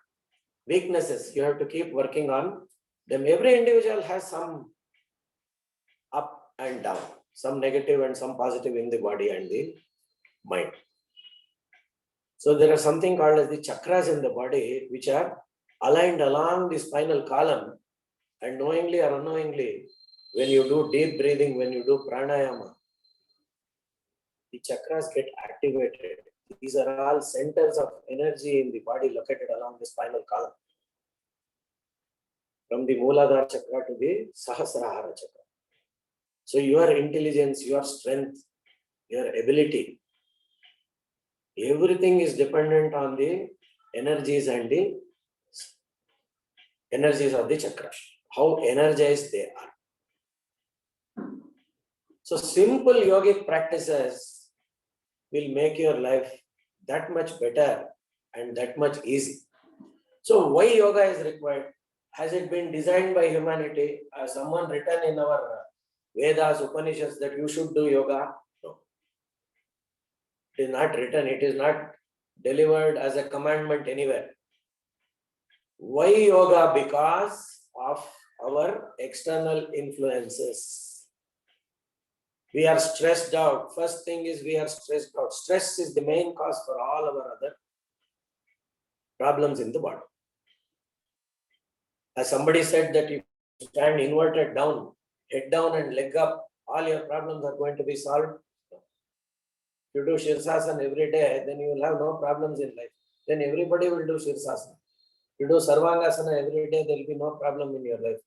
weaknesses, you have to keep working on them. Every individual has some up and down, some negative and some positive in the body and the mind. So there are something called as the chakras in the body, which are aligned along the spinal column, and knowingly or unknowingly, when you do deep breathing, when you do pranayama, the chakras get activated. These are all centers of energy in the body located along the spinal column. from the Mooladhara chakra to the Sahasrahara chakra. So your intelligence, your strength, your ability, everything is dependent on the energies and the energies of the chakra, how energized they are. So simple yogic practices will make your life that much better and that much easy. So why yoga is required? Has it been designed by humanity? Has someone written in our Vedas, Upanishads that you should do yoga? No. It is not written. It is not delivered as a commandment anywhere. Why yoga? Because of our external influences. We are stressed out. First thing is we are stressed out. Stress is the main cause for all our other problems in the body. As somebody said that if you stand inverted down, head down and leg up, all your problems are going to be solved. If you do Shirsasana every day, then you will have no problems in life. Then everybody will do Shirsasana. If you do Sarvangasana every day, there will be no problem in your life.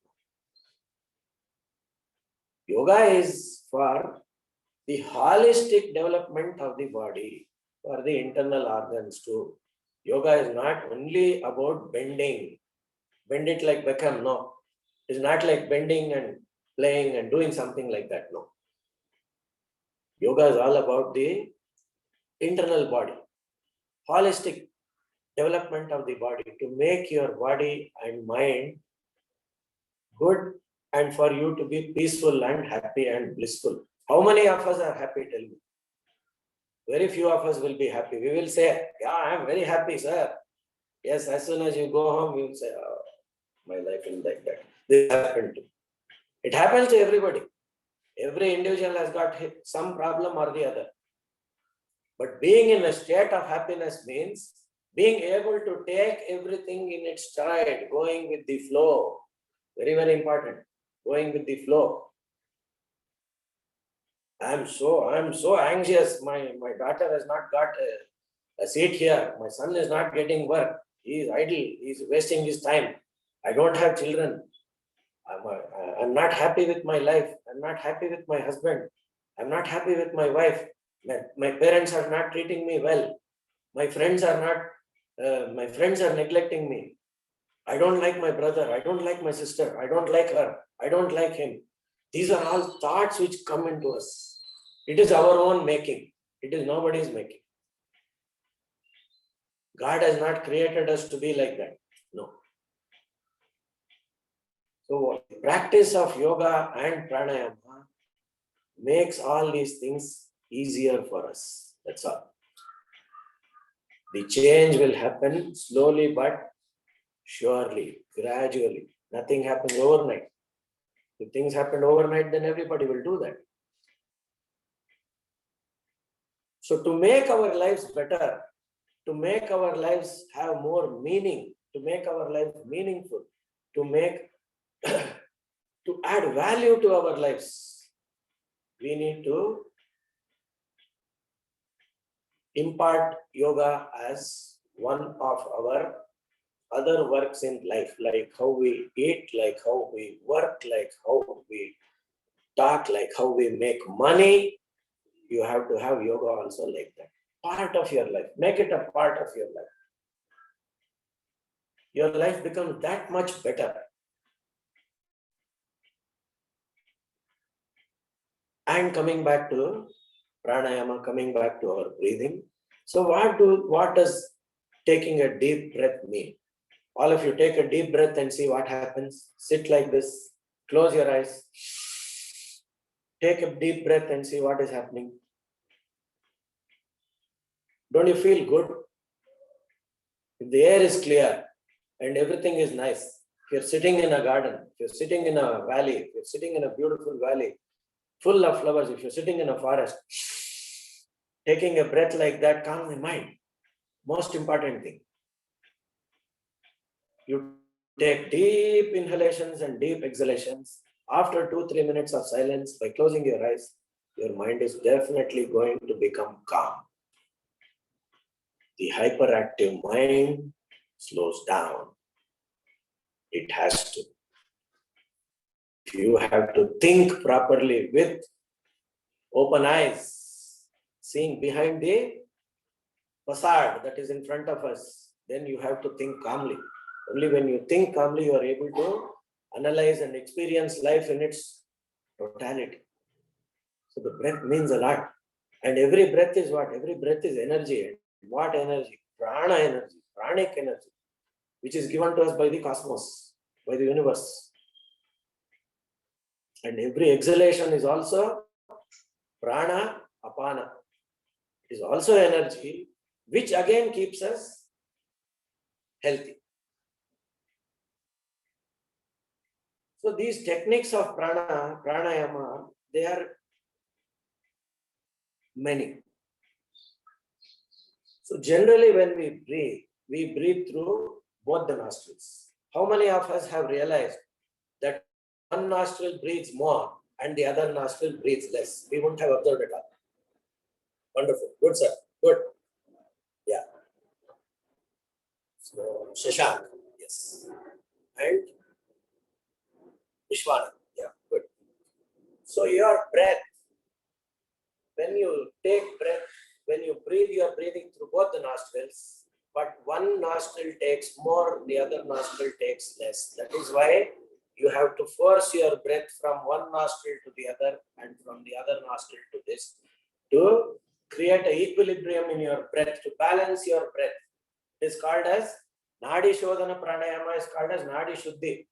Yoga is for the holistic development of the body, for the internal organs too. Yoga is not only about bending. Bend it like Beckham, no. It's not like bending and playing and doing something like that, no. Yoga is all about the internal body, holistic development of the body to make your body and mind good and for you to be peaceful and happy and blissful. How many of us are happy? Tell me. Very few of us will be happy. We will say, yeah, I am very happy, sir. Yes, as soon as you go home, you will say, oh, my life is like that. This happened to me. It happens to everybody. Every individual has got some problem or the other. But being in a state of happiness means being able to take everything in its stride, going with the flow. Very, very important. Going with the flow. I'm so anxious. My daughter has not got a seat here. My son is not getting work. He is idle. He is wasting his time. I don't have children. I'm not happy with my life. I'm not happy with my husband. I'm not happy with my wife. My parents are not treating me well. My friends are neglecting me. I don't like my brother. I don't like my sister. I don't like her. I don't like him. These are all thoughts which come into us. It is our own making. It is nobody's making. God has not created us to be like that. No. So practice of yoga and pranayama makes all these things easier for us. That's all. The change will happen slowly but surely, gradually. Nothing happens overnight. If things happen overnight, then everybody will do that. So to make our lives better, to make our lives have more meaning, to make our life meaningful, to add value to our lives, we need to impart yoga as one of our other works in life, like how we eat, like how we work, like how we talk, like how we make money. You have to have yoga also like that. Part of your life. Make it a part of your life. Your life becomes that much better. And coming back to pranayama, coming back to our breathing. So what does taking a deep breath mean? All of you take a deep breath and see what happens. Sit like this. Close your eyes. Take a deep breath and see what is happening. Don't you feel good? If the air is clear and everything is nice, if you're sitting in a garden, if you're sitting in a valley, if you're sitting in a beautiful valley full of flowers, if you're sitting in a forest, taking a breath like that calms the mind. Most important thing. You take deep inhalations and deep exhalations. After 2-3 minutes of silence, by closing your eyes, your mind is definitely going to become calm. The hyperactive mind slows down. It has to. You have to think properly with open eyes, seeing behind the facade that is in front of us. Then you have to think calmly. Only when you think calmly, you are able to analyze and experience life in its totality. So the breath means a lot. And every breath is what? Every breath is energy. What energy? Prana energy, pranic energy, which is given to us by the cosmos, by the universe. And every exhalation is also prana, apana. It is also energy, which again keeps us healthy. So these techniques of pranayama, they are many. So generally when we breathe through both the nostrils. How many of us have realized that one nostril breathes more and the other nostril breathes less? We wouldn't have observed it all. Wonderful. Good, sir. Good. Yeah. So, Shashank. Yes. And Vishwana. Yeah. Good. So your breath, when you take breath, when you breathe, you are breathing through both the nostrils, but one nostril takes more, the other nostril takes less. That is why you have to force your breath from one nostril to the other and from the other nostril to this to create an equilibrium in your breath, to balance your breath. It is called as Nadi Shodhana Pranayama, is called as Nadi Shuddhi.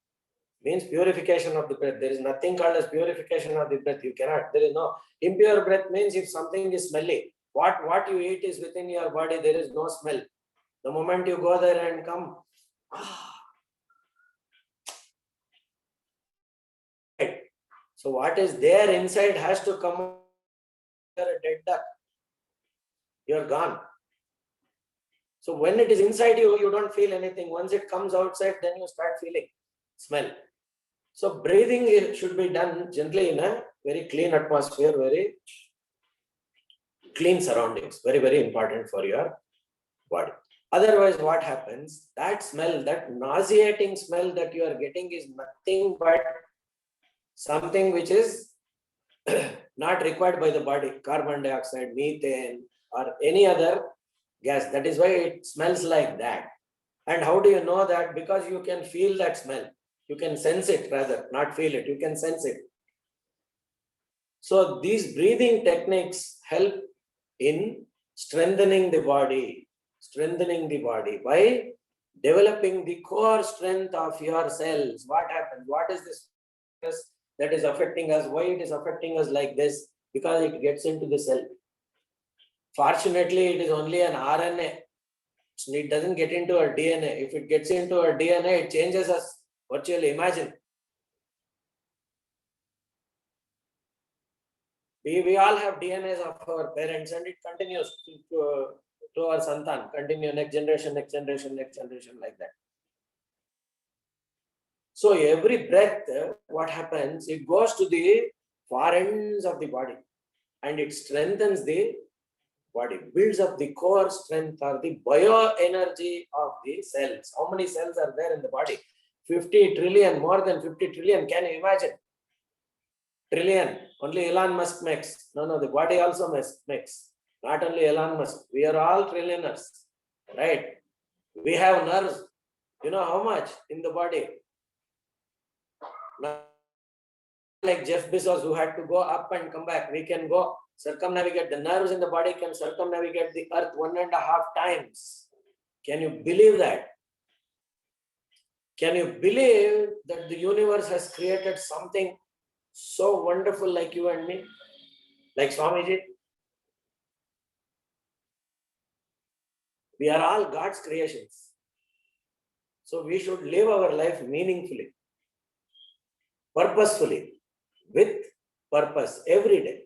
Means purification of the breath. There is nothing called as purification of the breath. You cannot. There is no impure breath. Means if something is smelly, what you eat is within your body. There is no smell. The moment you go there and come, right. So what is there inside has to come. You're a dead duck. You're gone. So when it is inside you, you don't feel anything. Once it comes outside, then you start feeling smell. So breathing should be done gently in a very clean atmosphere, very clean surroundings. Very, very important for your body. Otherwise, what happens? That smell, that nauseating smell that you are getting is nothing but something which is not required by the body. Carbon dioxide, methane, or any other gas. That is why it smells like that. And how do you know that? Because you can feel that smell. You can sense it, rather, not feel it. You can sense it. So these breathing techniques help in strengthening the body by developing the core strength of your cells. What happens? What is this that is affecting us? Why it is affecting us like this? Because it gets into the cell. Fortunately, it is only an RNA. It doesn't get into our DNA. If it gets into our DNA, it changes us virtually. Imagine. We all have DNAs of our parents, and it continues to our santan, continue next generation, like that. So every breath, what happens? It goes to the far ends of the body and it strengthens the body, builds up the core strength or the bioenergy of the cells. How many cells are there in the body? 50 trillion, more than 50 trillion. Can you imagine? Trillion. Only Elon Musk makes. No, the body also makes. Not only Elon Musk. We are all trillionaires, right? We have nerves. You know how much in the body? Not like Jeff Bezos, who had to go up and come back. We can go circumnavigate. The nerves in the body can circumnavigate the earth 1.5 times. Can you believe that? Can you believe that the universe has created something so wonderful like you and me? Like Swamiji? We are all God's creations. So we should live our life meaningfully, purposefully, with purpose every day.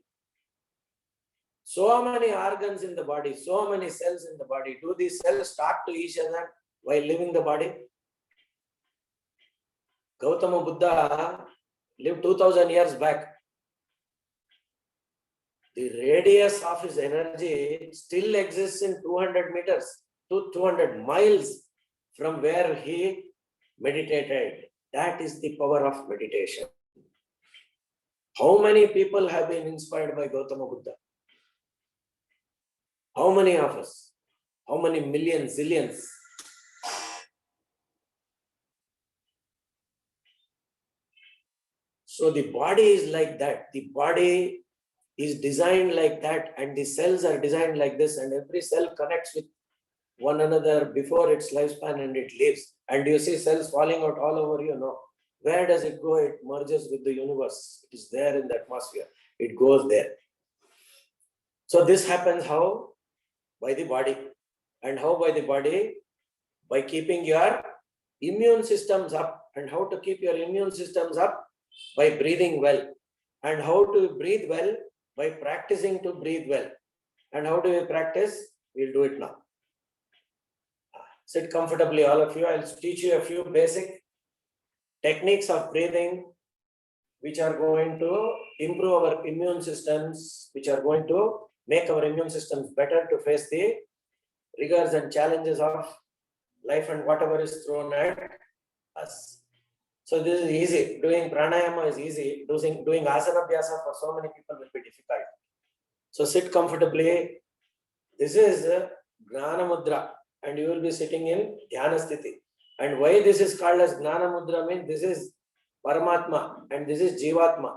So many organs in the body, so many cells in the body. Do these cells talk to each other while living the body? Gautama Buddha lived 2000 years back. The radius of his energy still exists in 200 meters to 200 miles from where he meditated. That is the power of meditation. How many people have been inspired by Gautama Buddha? How many of us? How many millions, zillions? So the body is like that. The body is designed like that, and the cells are designed like this, and every cell connects with one another before its lifespan and it lives. And you see cells falling out all over you, no. Where does it go? It merges with the universe. It is there in the atmosphere. It goes there. So this happens how? By the body. And how by the body? By keeping your immune systems up. And how to keep your immune systems up? By breathing well. And how to breathe well? By practicing to breathe well. And how do we practice? We'll do it now. Sit comfortably, all of you. I'll teach you a few basic techniques of breathing, which are going to improve our immune systems, which are going to make our immune systems better to face the rigors and challenges of life and whatever is thrown at us. So this is easy. Doing pranayama is easy. Doing asana abhyasa for so many people will be difficult. So sit comfortably. This is Gnana Mudra, and you will be sitting in Dhyana Sthiti. And why this is called as Gnana Mudra means this is Paramatma and this is Jivatma.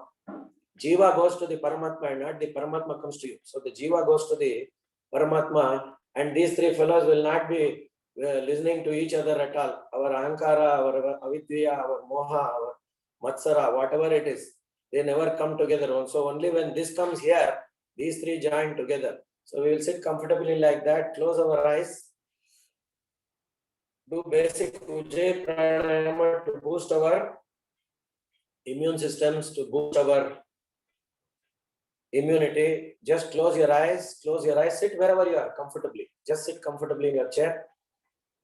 Jiva goes to the Paramatma and not the Paramatma comes to you. So the Jiva goes to the Paramatma, and these three fellows will not be listening to each other at all. Our Ahankara, our Avidya, our Moha, our Matsara, whatever it is, they never come together. So only when this comes here, these three join together. So we will sit comfortably like that, close our eyes, do basic Ujjayi Pranayama to boost our immune systems, to boost our immunity. Just close your eyes, sit wherever you are comfortably. Just sit comfortably in your chair.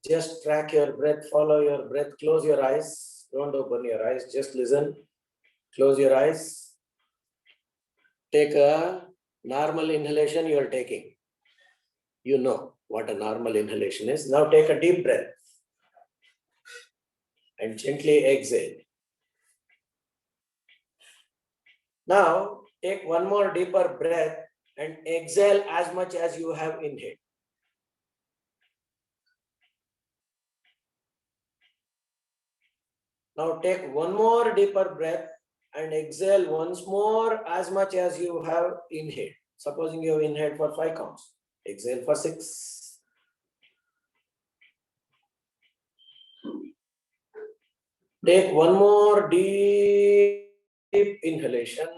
Just track your breath, follow your breath, close your eyes. Don't open your eyes, just listen. Close your eyes. Take a normal inhalation you are taking. You know what a normal inhalation is. Now take a deep breath and gently exhale. Now take one more deeper breath and exhale as much as you have inhaled. Now take one more deeper breath and exhale once more as much as you have inhaled. Supposing you have inhaled for 5 counts. Exhale for 6. Take one more deep inhalation,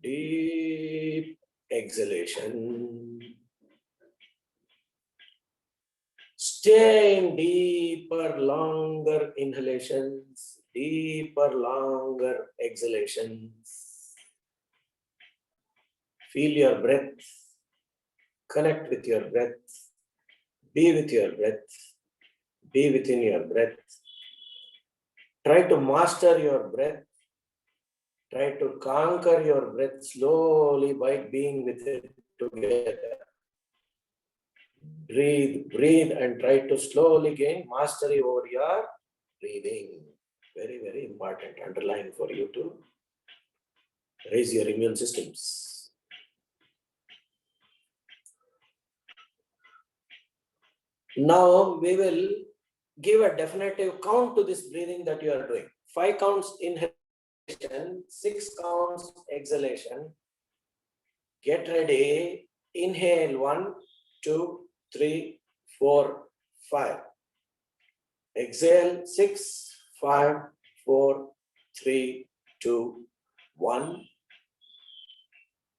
deep exhalation. Stay in deeper, longer inhalations, deeper, longer exhalations. Feel your breath, connect with your breath, be with your breath, be within your breath. Try to master your breath. Try to conquer your breath slowly by being with it together. Breathe, breathe, and try to slowly gain mastery over your breathing. Very, very important underline for you to raise your immune systems. Now we will give a definitive count to this breathing that you are doing. 5 counts inhalation, 6 counts exhalation. Get ready. Inhale 1, 2, 3, 4, 5. Exhale 6, 5, 4, 3, 2, 1.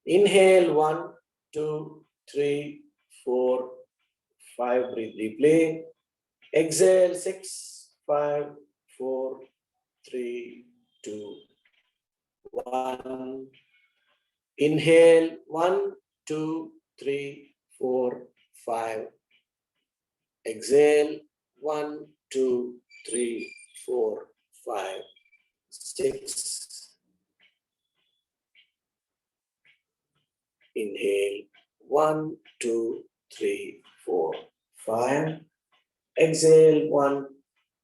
Inhale 1, 2, 3, 4, 5. Breathe deeply. Exhale 6, 5, 4, 3, 2, 1. Inhale 1, 2, 3, 4, 5. Exhale 1, 2, 3, 4, 5, 6. Inhale 1, 2, 3, 4, 5. Exhale 1,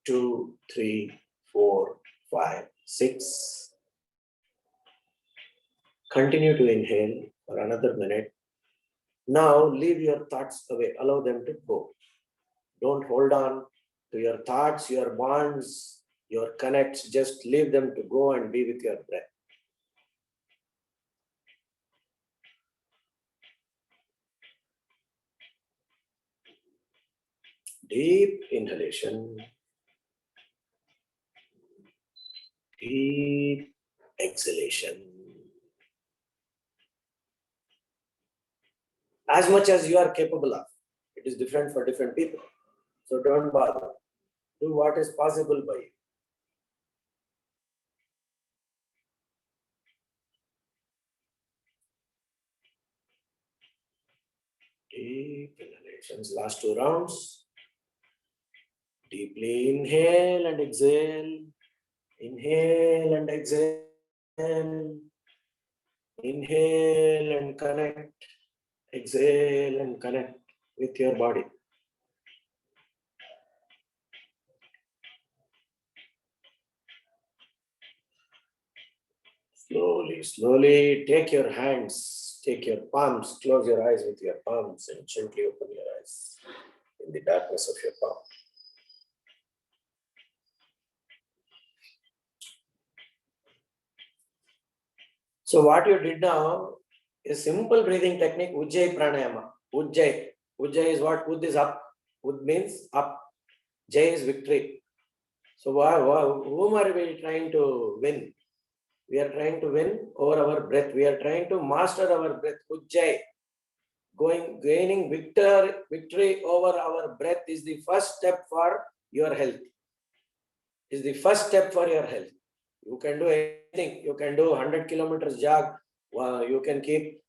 2, 3, 4, 5, 6. Continue to inhale for another minute. Now leave your thoughts away. Allow them to go. Don't hold on to your thoughts, your bonds, your connects. Just leave them to go and be with your breath. Deep inhalation. Deep exhalation. As much as you are capable of. It is different for different people. So don't bother. Do what is possible by you. Deep inhalations. Last 2 rounds. Deeply inhale and exhale. Inhale and exhale. Inhale and connect. Exhale and connect with your body. Slowly, slowly take your hands, take your palms, close your eyes with your palms and gently open your eyes in the darkness of your palm. So what you did now is simple breathing technique, Ujjayi Pranayama. Ujjayi. Ujjayi is what? Ud is up. Ud means up. Jai is victory. So whom are we trying to win? We are trying to win over our breath. We are trying to master our breath. Ujjayi. Gaining victory over our breath is the first step for your health. Is the first step for your health. You can do anything. You can do 100 kilometers jog. You can keep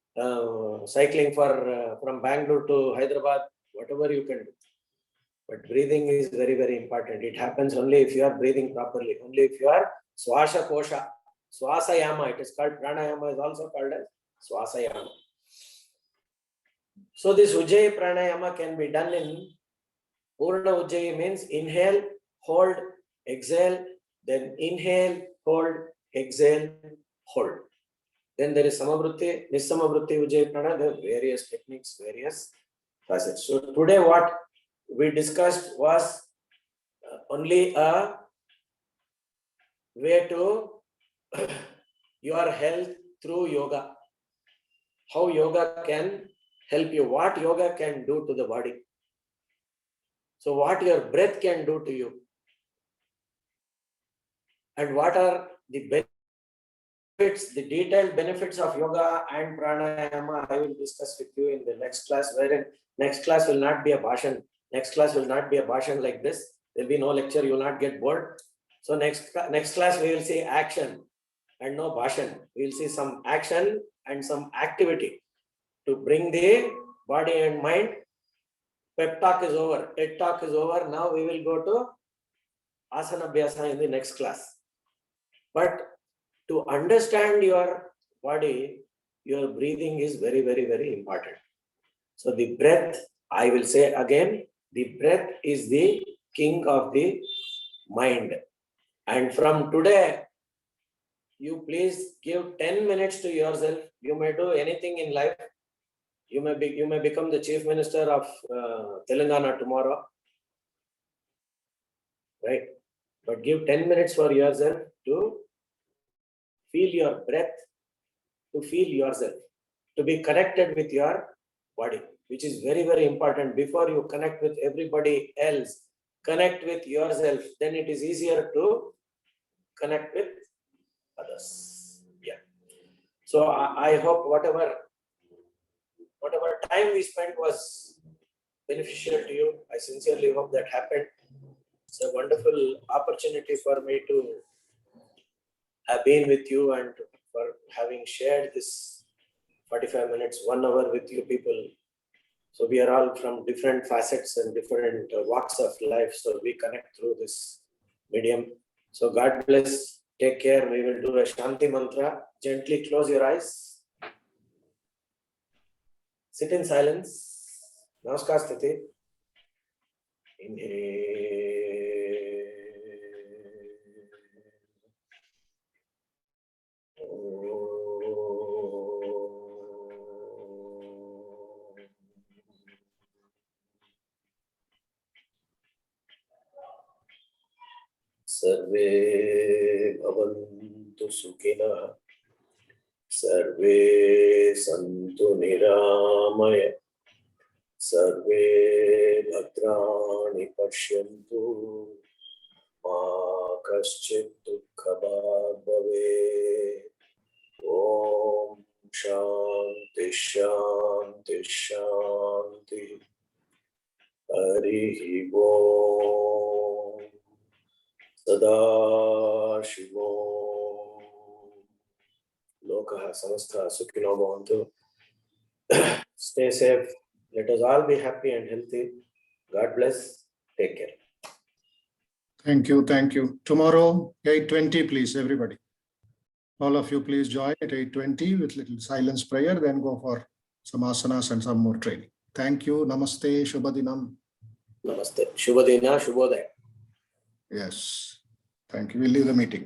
cycling for from Bangalore to Hyderabad. Whatever you can do. But breathing is very, very important. It happens only if you are breathing properly. Only if you are swasha kosha, swasayama. It is called pranayama. Is also called as swasayama. So this Ujjayi Pranayama can be done in Purna Ujjayi means inhale, hold, exhale, then inhale, hold, exhale, hold. Then there is Samavrutti, Nissamavrutti Ujjayi Pranayama. There are various techniques, various facets. So today what we discussed was only a way to your health through yoga. How yoga can help you, what yoga can do to the body. So what your breath can do to you. And what are the benefits, the detailed benefits of yoga and pranayama, I will discuss with you in the next class, wherein next class will not be a bhashan. Next class will not be a bhashan like this. There will be no lecture, you will not get bored. So next class we will see action and no bhashan. We will see some action and some activity to bring the body and mind. Pep talk is over, TED talk is over. Now we will go to asana abhyasa in the next class. But to understand your body, your breathing is very, very, very important. So the breath, I will say again, the breath is the king of the mind. And from today, you please give 10 minutes to yourself. You may do anything in life. You may become the chief minister of Telangana tomorrow, right? But give 10 minutes for yourself to feel your breath, to feel yourself, to be connected with your body, which is very, very important. Before you connect with everybody else, connect with yourself. Then it is easier to connect with others. Yeah. So I hope whatever time we spent was beneficial to you. I sincerely hope that happened. It's a wonderful opportunity for me to have been with you and for having shared this 45 minutes, 1 hour with you people. So we are all from different facets and different walks of life. So we connect through this medium. So God bless. Take care. We will do a Shanti mantra. Gently close your eyes. Sit in silence. Namaskar Sthiti. Inhale. सर्वे भवन्तु सुखिनः सर्वे सन्तु निरामय सर्वे भद्राणि पश्यन्तु मा कश्चित् दुःखभाग् भवेत्। ॐ शान्ति शान्ति शान्ति। हरिः ॐ सदाशिवो लोकः समस्तः सुखिनो भवन्तु। Stay safe. Let us all be happy and healthy. God bless. Take care.
Thank you. Thank you. Tomorrow, 8:20, please, everybody. All of you, please join at 8:20 with little silence prayer, then go for some asanas and some more training. Thank you. Namaste. Shubhadinam.
Namaste. Shubhadina, Shubhodaya.
Yes. Thank you. We'll leave the meeting.